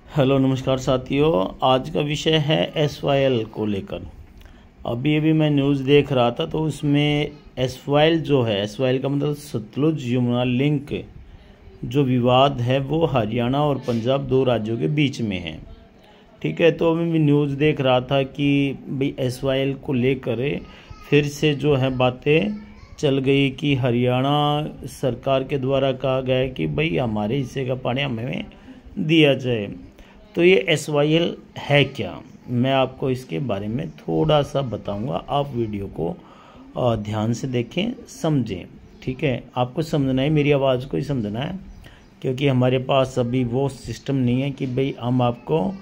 Hello नमस्कार साथियों। आज का विषय है SYL को लेकर। अभी मैं न्यूज़ देख रहा था तो उसमें SYL जो है, SYL का मतलब सतलुज यमुना लिंक, जो विवाद है वो हरियाणा और पंजाब दो राज्यों के बीच में है। ठीक है, तो अभी मैं न्यूज़ देख रहा था कि भाई SYL को लेकर फिर से जो है बातें चल गई कि हरियाणा सरकार के द्वारा कहा गया है कि भाई हमारे हिस्से का पानी हमें दिया जाए। तो ये SYL है क्या, मैं आपको इसके बारे में थोड़ा सा बताऊंगा। आप वीडियो को ध्यान से देखें, समझें। ठीक है, आपको समझना है, मेरी आवाज़ को ही समझना है, क्योंकि हमारे पास अभी वो सिस्टम नहीं है कि भाई हम आपको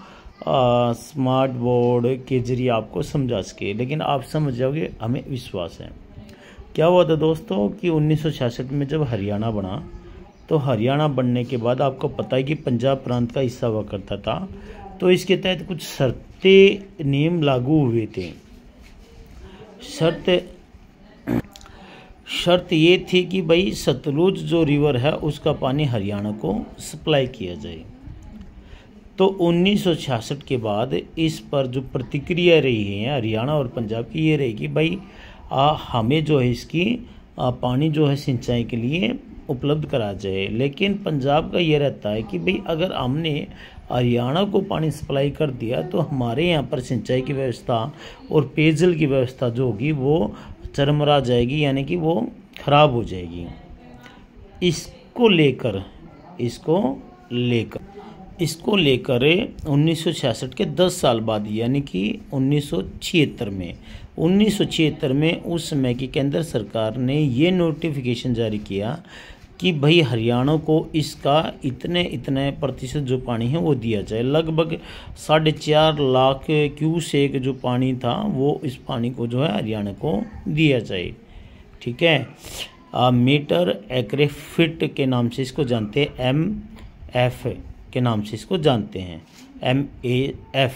स्मार्ट बोर्ड के जरिए आपको समझा सके, लेकिन आप समझ जाओगे, हमें विश्वास है। क्या हुआ था दोस्तों कि 1966 में जब हरियाणा बना, तो हरियाणा बनने के बाद आपको पता है कि पंजाब प्रांत का हिस्सा हुआ करता था। तो इसके तहत कुछ शर्तें नियम लागू हुए थे। शर्त ये थी कि भाई सतलुज जो रिवर है उसका पानी हरियाणा को सप्लाई किया जाए। तो 1966 के बाद इस पर जो प्रतिक्रिया रही है हरियाणा और पंजाब की, ये रही कि भाई हमें जो है इसकी पानी जो है सिंचाई के लिए उपलब्ध करा जाए। लेकिन पंजाब का ये रहता है कि भाई अगर हमने हरियाणा को पानी सप्लाई कर दिया तो हमारे यहाँ पर सिंचाई की व्यवस्था और पेयजल की व्यवस्था जो होगी वो चरमरा जाएगी, यानी कि वो खराब हो जाएगी। इसको लेकर 1966 के 10 साल बाद, यानी कि 1976 में उस समय की केंद्र सरकार ने ये नोटिफिकेशन जारी किया कि भाई हरियाणा को इसका इतने प्रतिशत जो पानी है वो दिया जाए। लगभग 4.5 लाख क्यूसेक जो पानी था वो इस पानी को जो है हरियाणा को दिया जाए। ठीक है, मीटर एक्रे फिट के नाम से इसको जानते हैं, MF के नाम से इसको जानते हैं, MAF।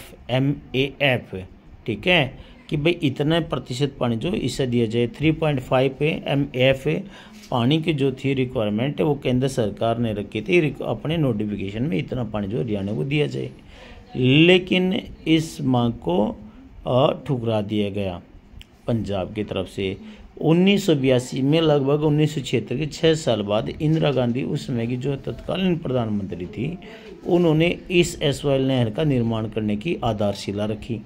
ठीक है, कि भाई इतने प्रतिशत पानी जो इसे दिया जाए। 3.5 MAF पानी की जो थी रिक्वायरमेंट है वो केंद्र सरकार ने रखी थी अपने नोटिफिकेशन में, इतना पानी जो हरियाणा को दिया जाए। लेकिन इस मांग को ठुकरा दिया गया पंजाब की तरफ से। 1982 में, लगभग 1976 के 6 साल बाद, इंदिरा गांधी उस समय की जो तत्कालीन प्रधानमंत्री थी, उन्होंने इस SYL नहर का निर्माण करने की आधारशिला रखी।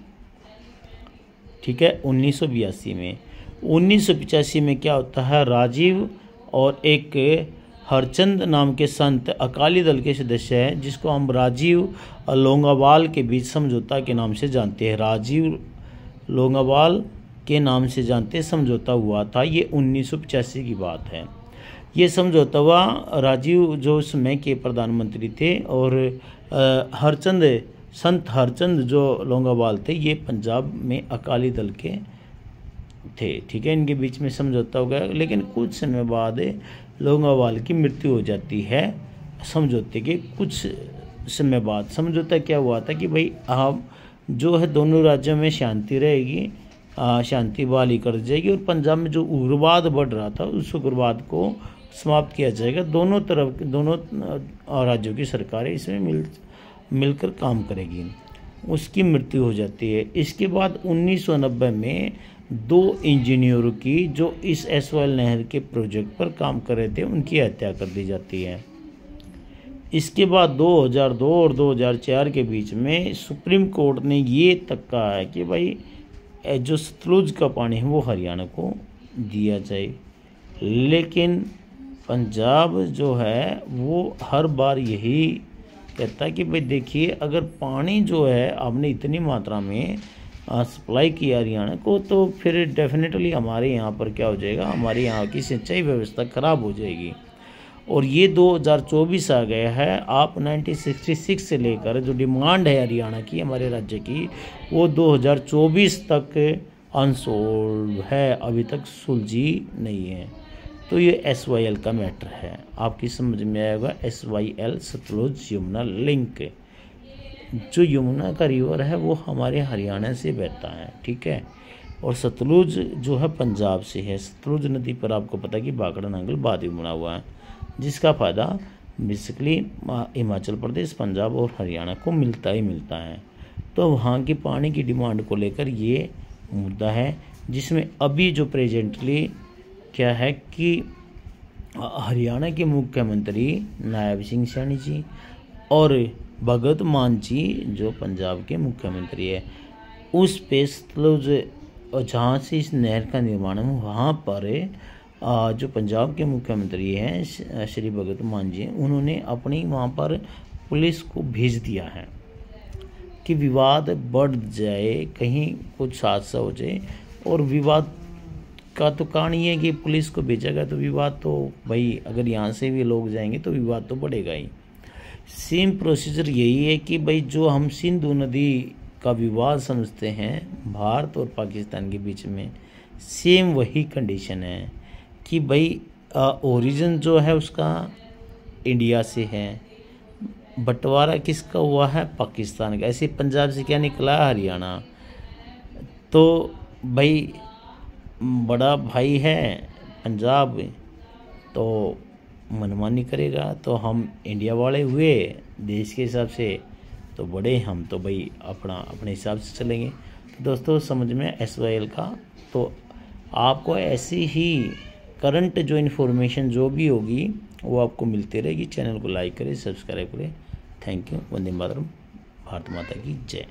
ठीक है, 1982 में। 1985 में क्या होता है, राजीव और एक हरचंद नाम के संत अकाली दल के सदस्य हैं, जिसको हम राजीव लोंगावाल के बीच समझौता के नाम से जानते हैं। राजीव लोंगावाल के नाम से जानते समझौता हुआ था। ये 1985 की बात है। ये समझौता हुआ, राजीव जो उस समय के प्रधानमंत्री थे और संत हरचंद जो लोंगावाल थे, ये पंजाब में अकाली दल के थे। ठीक है, इनके बीच में समझौता हो गया। लेकिन कुछ समय बाद लोंगावाल की मृत्यु हो जाती है। समझौते के कुछ समय बाद समझौता क्या हुआ था कि भाई आप जो है दोनों राज्यों में शांति रहेगी, शांति बहाली कर दी जाएगी, और पंजाब में जो उग्रवाद बढ़ रहा था उस उग्रवाद को समाप्त किया जाएगा। दोनों राज्यों की सरकारें इसमें मिलकर काम करेगी। उसकी मृत्यु हो जाती है। इसके बाद 1990 में 2 इंजीनियरों की जो इस SYL नहर के प्रोजेक्ट पर काम कर रहे थे, उनकी हत्या कर दी जाती है। इसके बाद 2002 और 2004 के बीच में सुप्रीम कोर्ट ने ये तक कहा है कि भाई जो सतलुज का पानी है वो हरियाणा को दिया जाए। लेकिन पंजाब जो है वो हर बार यही कहता है कि भाई देखिए, अगर पानी जो है आपने इतनी मात्रा में सप्लाई किया हरियाणा को, तो फिर डेफिनेटली हमारे यहाँ पर क्या हो जाएगा, हमारे यहाँ की सिंचाई व्यवस्था खराब हो जाएगी। और ये 2024 आ गया है। आप 1966 से लेकर जो डिमांड है हरियाणा की, हमारे राज्य की, वो 2024 तक अनसोल्व है, अभी तक सुलझी नहीं है। तो ये SYL का मैटर है। आपकी समझ में आएगा, SYL सतलुज यमुना लिंक। जो यमुना का रिवर है वो हमारे हरियाणा से बहता है। ठीक है, और सतलुज जो है पंजाब से है। सतलुज नदी पर आपको पता है कि भाखड़ा नांगल बांध भी बना हुआ है, जिसका फ़ायदा बेसिकली हिमाचल प्रदेश, पंजाब और हरियाणा को मिलता ही मिलता है। तो वहाँ की पानी की डिमांड को लेकर ये मुद्दा है, जिसमें अभी जो प्रेजेंटली क्या है कि हरियाणा के मुख्यमंत्री नायब सिंह सैनी जी और भगत मान जी जो पंजाब के मुख्यमंत्री है, उस पे सतलुज जहाँ से इस नहर का निर्माण है वहाँ पर जो पंजाब के मुख्यमंत्री हैं श्री भगत मान जी, उन्होंने अपनी वहाँ पर पुलिस को भेज दिया है कि विवाद बढ़ जाए, कहीं कुछ हादसा हो जाए। और विवाद का तो कारण ये है कि पुलिस को भेजा गया तो विवाद तो भाई अगर यहाँ से भी लोग जाएंगे तो विवाद तो बढ़ेगा ही। सेम प्रोसीजर यही है कि भाई जो हम सिंधु नदी का विवाद समझते हैं भारत और पाकिस्तान के बीच में, सेम वही कंडीशन है कि भाई ओरिजिन जो है उसका इंडिया से है, बंटवारा किसका हुआ है पाकिस्तान का। ऐसे पंजाब से क्या निकला हरियाणा, तो भाई बड़ा भाई है पंजाब तो मनमानी करेगा, तो हम इंडिया वाले हुए देश के हिसाब से तो बड़े, हम तो भाई अपने हिसाब से चलेंगे। तो दोस्तों समझ में SYL का, तो आपको ऐसी ही करंट जो इन्फॉर्मेशन जो भी होगी वो आपको मिलती रहेगी। चैनल को लाइक करें, सब्सक्राइब करें। Thank you. वंदे मातरम। भारत माता की जय।